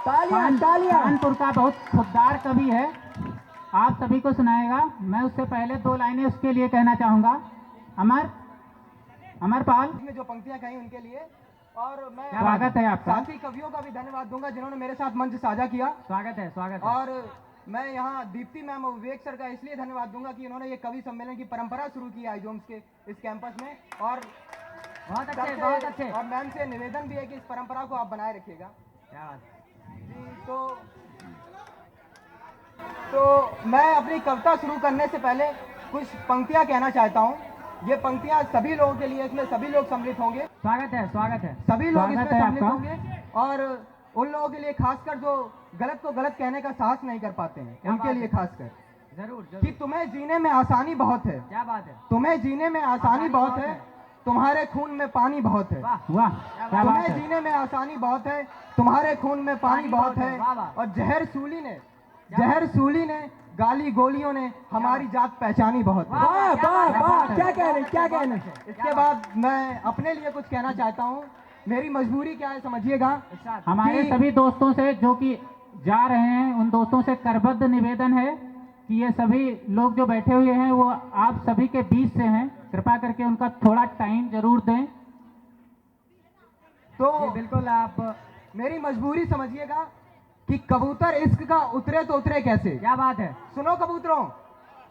कानपुर का बहुत खुददार कवि है, आप सभी को सुनाएगा। मैं उससे पहले 2 लाइनें उसके लिए कहना चाहूंगा। अमरपाल में जो पंक्तियां कही उनके लिए, और मैं स्वागत है आपका। साथी कवियों का भी धन्यवाद दूंगा जिन्होंने मेरे साथ मंच साझा किया। स्वागत है। और मैं यहाँ दीप्ति मैम और विवेक सर का इसलिए धन्यवाद दूंगा कि उन्होंने ये कवि सम्मेलन की परंपरा शुरू की आईजोम्स के इस कैंपस में, और बहुत अच्छे। और मैम से निवेदन भी है कि इस परंपरा को आप बनाए रखिएगा। जी, तो मैं अपनी कविता शुरू करने से पहले कुछ पंक्तियां कहना चाहता हूँ। ये पंक्तियां सभी लोगों के लिए, इसमें सभी लोग सम्मिलित होंगे। स्वागत है। सभी लोग इसमें सम्मिलित होंगे, और उन लोगों के लिए खासकर जो गलत को गलत कहने का साहस नहीं कर पाते हैं, उनके लिए खासकर जरूर कि तुम्हें जीने में आसानी बहुत है। क्या बात है। तुम्हें जीने में आसानी बहुत है, तुम्हारे खून में पानी बहुत है। वाह तुम्हें जीने में आसानी बहुत है, तुम्हारे खून में पानी बहुत है। और जहर सूली ने गाली गोलियों ने हमारी जात पहचानी बहुत है। क्या कहने। इसके बाद मैं अपने लिए कुछ कहना चाहता हूँ। मेरी मजबूरी क्या है समझिएगा। हमारे सभी दोस्तों से जो कि जा रहे हैं, उन दोस्तों से करबद्ध निवेदन है कि ये सभी लोग जो बैठे हुए हैं वो आप सभी के बीच से हैं, कृपा करके उनका थोड़ा टाइम जरूर दें। तो बिल्कुल आप मेरी मजबूरी समझिएगा कि कबूतर इश्क का उतरे तो उतरे कैसे। क्या बात है। सुनो कबूतरों,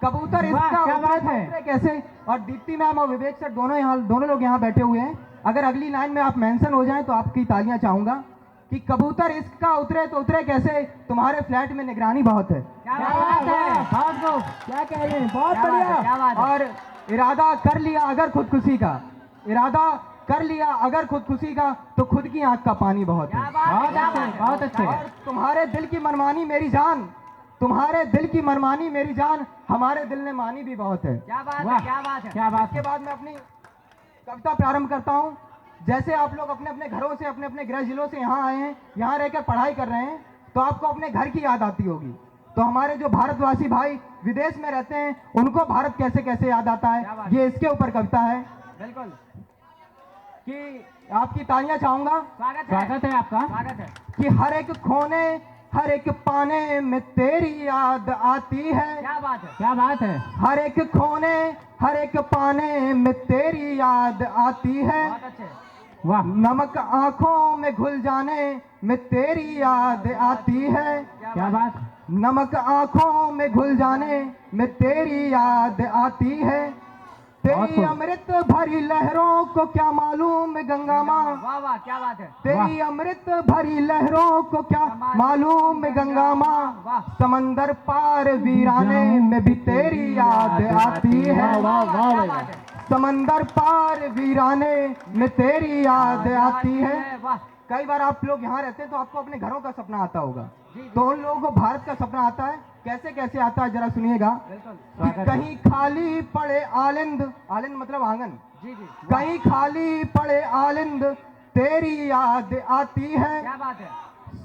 कबूतर इश्क का उतरे कैसे। और दीप्ति मैम और विवेक सर दोनों लोग यहाँ बैठे हुए हैं। अगर अगली लाइन में आप मेंशन हो जाएं तो आपकी तालियां चाहूंगा कि कबूतर इश्क का उतरे तो उतरे कैसे, तुम्हारे फ्लैट में निगरानी बहुत है। क्या बात है। क्या कह रहे हैं, बहुत बढ़िया। और इरादा कर लिया अगर खुदकुशी का, तो खुद की आंख का पानी बहुत है। बहुत अच्छे। और तुम्हारे दिल की मनमानी मेरी जान, हमारे दिल ने मानी भी बहुत है। क्या बात है। इसके बाद मैं अपनी कविता प्रारंभ करता हूँ। जैसे आप लोग अपने अपने घरों से, अपने अपने गृह जिलों से यहाँ आए हैं, यहाँ रहकर पढ़ाई कर रहे हैं, तो आपको अपने घर की याद आती होगी। तो हमारे जो भारतवासी भाई विदेश में रहते हैं, उनको भारत कैसे कैसे याद आता है, ये इसके ऊपर कविता है। बिल्कुल कि आपकी तालियां चाहूंगा। स्वागत है आपका। कि हर एक खोने हर एक पाने में तेरी याद आती है। क्या बात है। हर एक खोने हर एक पाने में तेरी याद आती है। बहुत अच्छे। वाह। नमक आंखों में घुल जाने में तेरी याद आती है। क्या बात। नमक आंखों में घुल जाने में तेरी याद आती है। तेरी अमृत भरी लहरों को क्या मालूम गंगा माँ। वाह क्या बात है। तेरी अमृत भरी लहरों को क्या मालूम गंगा माँ। समंदर पार वीराने में भी तेरी याद आती है। समंदर पार वीराने में तेरी याद आती है। कई बार आप लोग यहाँ रहते हैं तो आपको अपने घरों का सपना आता होगा, तो उन लोगों को भारत का सपना आता है। कैसे कैसे आता है जरा सुनिएगा। कि कहीं खाली पड़े आलिंद मतलब आंगन। कहीं खाली पड़े आलिंद तेरी याद आती है। क्या बात है।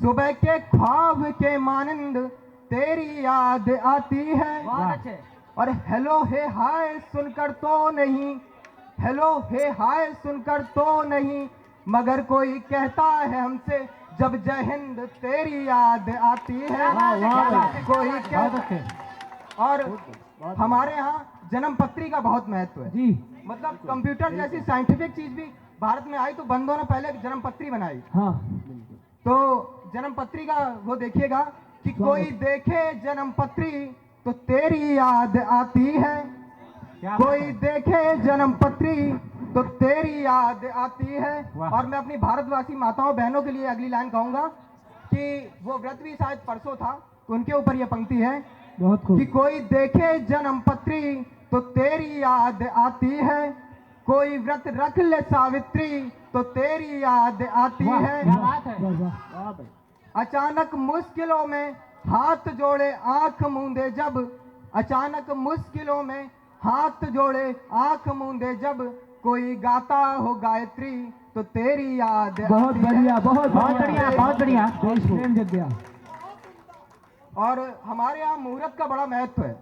सुबह के ख्वाब के मानंद तेरी याद आती है। बहुत अच्छे। और हेलो हे हाय सुनकर तो नहीं, मगर कोई कहता है हमसे जब जय हिंद तेरी याद आती है। कोई कहता। और हमारे यहाँ जन्मपत्री का बहुत महत्व है जी। मतलब कंप्यूटर जैसी साइंटिफिक चीज भी भारत में आई तो बंदों ने पहले जन्मपत्री बनाई। तो जन्मपत्री का वो देखिएगा कि कोई देखे जन्मपत्री तो तेरी याद आती है। कोई देखे जन्मपत्री तो तेरी याद आती है। और मैं अपनी भारतवासी माताओं बहनों के लिए अगली लाइन कहूंगा कि वो व्रत भी शायद परसों था, तो उनके ऊपर ये पंक्ति है कि कोई देखे जन्मपत्री तो तेरी याद आती है। कोई व्रत रख ले सावित्री तो तेरी याद आती है। अचानक मुश्किलों में हाथ जोड़े आंख मूंदे जब, अचानक मुश्किलों में हाथ जोड़े आंख मूंदे जब, कोई गाता हो गायत्री तो तेरी याद। बहुत बढ़िया, बहुत बढ़िया। जग गया। और हमारे यहाँ मुहूर्त का बड़ा महत्व है।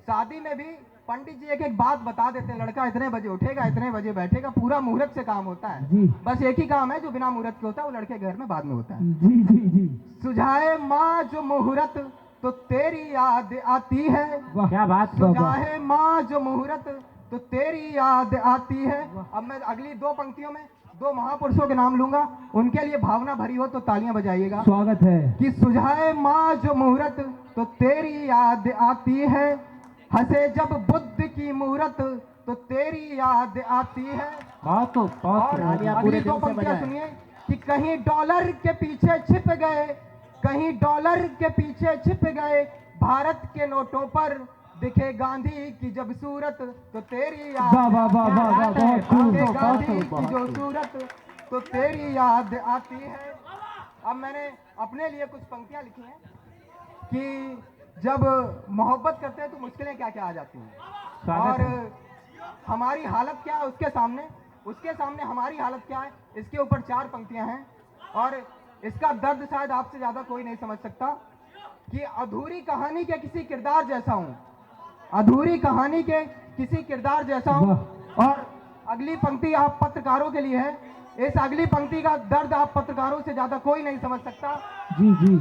शादी में भी पंडित जी एक एक बात बता देते हैं, लड़का इतने बजे उठेगा, इतने बजे बैठेगा, पूरा मुहूर्त से काम होता है। जी बस एक ही काम है जो बिना मुहूर्त के होता है, वो लड़के घर में बाद में होता है। जी जी जी। सुझाए माँ जो मुहूर्त तो तेरी याद आती है, वाह क्या बात। वाह, वाह। सुझाए माँ जो मुहूर्त तो तेरी याद आती है। अब मैं अगली दो पंक्तियों में दो महापुरुषों के नाम लूंगा, उनके लिए भावना भरी हो तो तालियां बजाइएगा। स्वागत है। कि सुझाए माँ जो मुहूर्त तो तेरी याद आती है, हंसे जब बुद्ध की मूरत तो तेरी याद आती है। बहुत खूब, बहुत और खूब। अगली दो पंक्तियां सुनिए कि कहीं डॉलर के पीछे छिप गए, कहीं डॉलर के पीछे छिप गए, भारत के नोटों पर दिखे गांधी की जब सूरत तो तेरी याद वाह वाह वाह वाह वाह, बहुत खूब दिखे बहुत गांधी खूब की बहुत जो खूब। सूरत तो तेरी याद आती है। अब मैंने अपने लिए कुछ पंक्तियां लिखी हैं कि जब मोहब्बत करते हैं तो मुश्किलें क्या क्या आ जाती हैं, स्वागत और है। हमारी हालत क्या है उसके सामने हमारी हालत क्या है, इसके ऊपर चार पंक्तियां हैं। और इसका दर्द शायद आपसे ज्यादा कोई नहीं समझ सकता कि अधूरी कहानी के किसी किरदार जैसा हूं, अधूरी कहानी के किसी किरदार जैसा हूं। और अगली पंक्ति आप पत्रकारों के लिए है, इस अगली पंक्ति का दर्द आप पत्रकारों से ज्यादा कोई नहीं समझ सकता जी जी।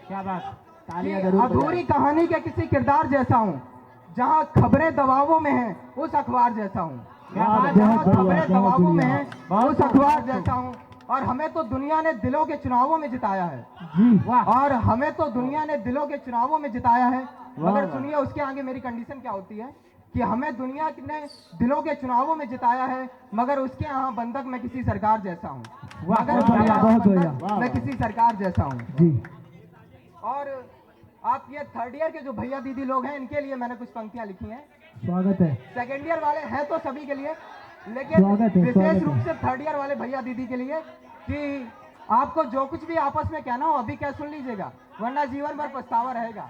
क्या बात। कि अधूरी कहानी के किसी किरदार जैसा हूँ, जहाँ खबरें दबावों में हैं उस अखबार जैसा हूँ, बहुत जहाँ बढ़िया, खबरें बहुत दबावों में बढ़िया। हैं उस अखबार जैसा हूँ। और हमें तो दुनिया ने दिलों के चुनावों में जिताया है, जी वाह। और हमें तो दुनिया ने दिलों के चुनावों में जिताया है। वाह, मगर वाह। सुनिए उसके आगे मेरी कंडीशन क्या होती है कि हमें दुनिया ने दिलों के चुनावों में जिताया है, मगर उसके यहाँ बंधक मैं किसी सरकार जैसा हूँ, वाह, मगर बहुत उसके बढ़िया, यहाँ बहुत बंधक बढ़िया। मैं किसी सरकार जैसा हूँ। जी। और आप ये थर्ड ईयर के जो भैया दीदी लोग हैं, इनके लिए मैंने कुछ पंक्तियां लिखी हैं। स्वागत है। सेकेंड ईयर वाले हैं तो सभी के लिए, लेकिन स्वागत है, विशेष स्वागत रूप है। से थर्ड ईयर वाले भैया दीदी के लिए कि आपको जो कुछ भी आपस में कहना हो अभी क्या सुन लीजिएगा, वरना जीवन भर पछतावा रहेगा।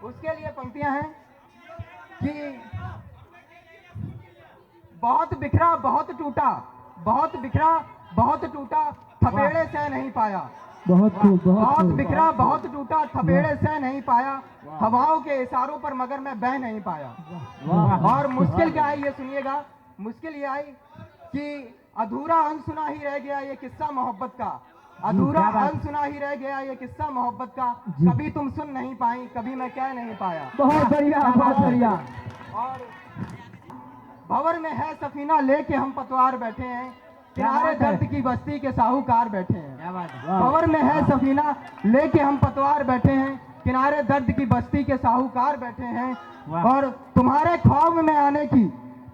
उसके लिए पंक्तियां हैं कि बहुत बिखरा बहुत टूटा, बहुत बिखरा बहुत टूटा, थपेड़े सह नहीं पाया। बहुत खूब बहुत बहुत खूब। बिखरा बहुत टूटा, थपेड़े सह नहीं पाया, हवाओं के इशारों पर मगर मैं बह नहीं पाया। वाह। और मुश्किल क्या आई ये सुनिएगा, मुश्किल ये आई कि अधूरा अनसुना ही रह गया ये किस्सा मोहब्बत का, अधूरा क्या बात। अनसुना ही रह गया ये किस्सा मोहब्बत का, जी। कभी तुम सुन नहीं पाई, कभी मैं कह नहीं पाया। बहुत बढ़िया बहुत बढ़िया। और भंवर में है सफीना लेके हम पतवार बैठे हैं, क्या किनारे बात है। दर्द की बस्ती के साहूकार बैठे हैं। क्या बात है। भंवर में है सफीना लेके हम पतवार बैठे हैं, किनारे दर्द की बस्ती के साहूकार बैठे हैं। वाह। और तुम्हारे ख्वाब में आने की,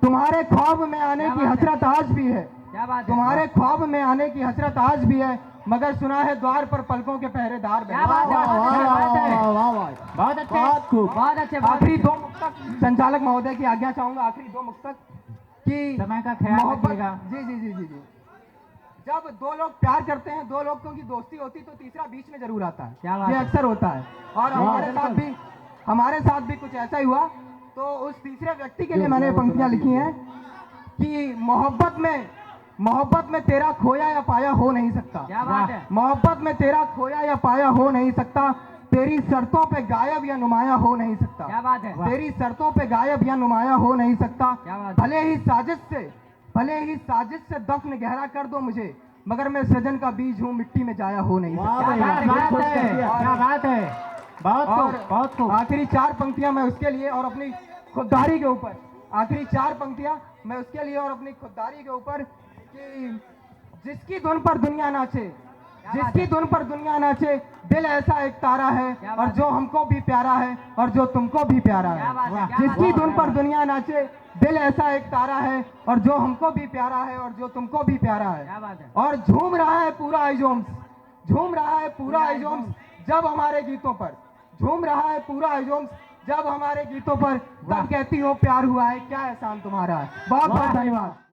तुम्हारे ख्वाब में आने क्या की बात है। हसरत आज भी है, क्या बात है। तुम्हारे ख्वाब में आने की हसरत आज भी है, मगर सुना है द्वार पर पलकों के पहरेदार बैठे क्या बात है। हैं। क्या बात है। वाह। बहुत अच्छे, बहुत खूब। बहुत अच्छे। आखिरी दो मुक्तक संचालक महोदय की आज्ञा चाहूंगा, आखिरी दो मुक्तक कि समय का ख्याल मोहब्बत। रखिएगा। जी जी जी जी जी। जब दो लोग प्यार करते हैं, दो लोगों की दोस्ती होती तो तीसरा बीच में जरूर आता है, क्या बात ये है। अक्सर होता है। और हमारे साथ भी कुछ ऐसा ही हुआ। तो उस तीसरे व्यक्ति के लिए मैंने पंक्तियां लिखी हैं कि मोहब्बत में तेरा खोया या पाया हो नहीं सकता, क्या बात है। मोहब्बत में तेरा खोया या पाया हो नहीं सकता, तेरी शर्तों पे गायब या नुमाया हो नहीं सकता, क्या बात है। तेरी शर्तों पे गायब या नुमाया हो नहीं सकता। क्या बात है। भले ही साजिश से दफन गहरा कर दो मुझे, मगर मैं सृजन का बीज हूँ, मिट्टी में जाया हो नहीं वाह सकता। क्या भैया, बात बहुत है। खुश किया। क्या बात है। बहुत और खूब, बहुत खूब। आखिरी चार पंक्तियां मैं उसके लिए और अपनी खुददारी के ऊपर, आखिरी चार पंक्तियां मैं उसके लिए और अपनी खुददारी के ऊपर कि जिसकी धुन पर दुनिया नाचे, जिसकी धुन पर दुनिया नाचे, दिल ऐसा एक तारा है क्या और बात जो हमको भी प्यारा है और जो तुमको भी प्यारा क्या बात है, है। क्या बात जिसकी है। धुन पर दुनिया नाचे, दिल ऐसा एक तारा है और जो हमको भी प्यारा है और जो तुमको भी प्यारा क्या है। बात है। और झूम रहा है पूरा आइजोम्स, झूम रहा है पूरा आइजोम्स जब हमारे गीतों पर, झूम रहा है पूरा आइजोम्स जब हमारे गीतों पर, वाह। तब कहती हो प्यार हुआ है, क्या एहसान तुम्हारा है। बहुत बहुत धन्यवाद।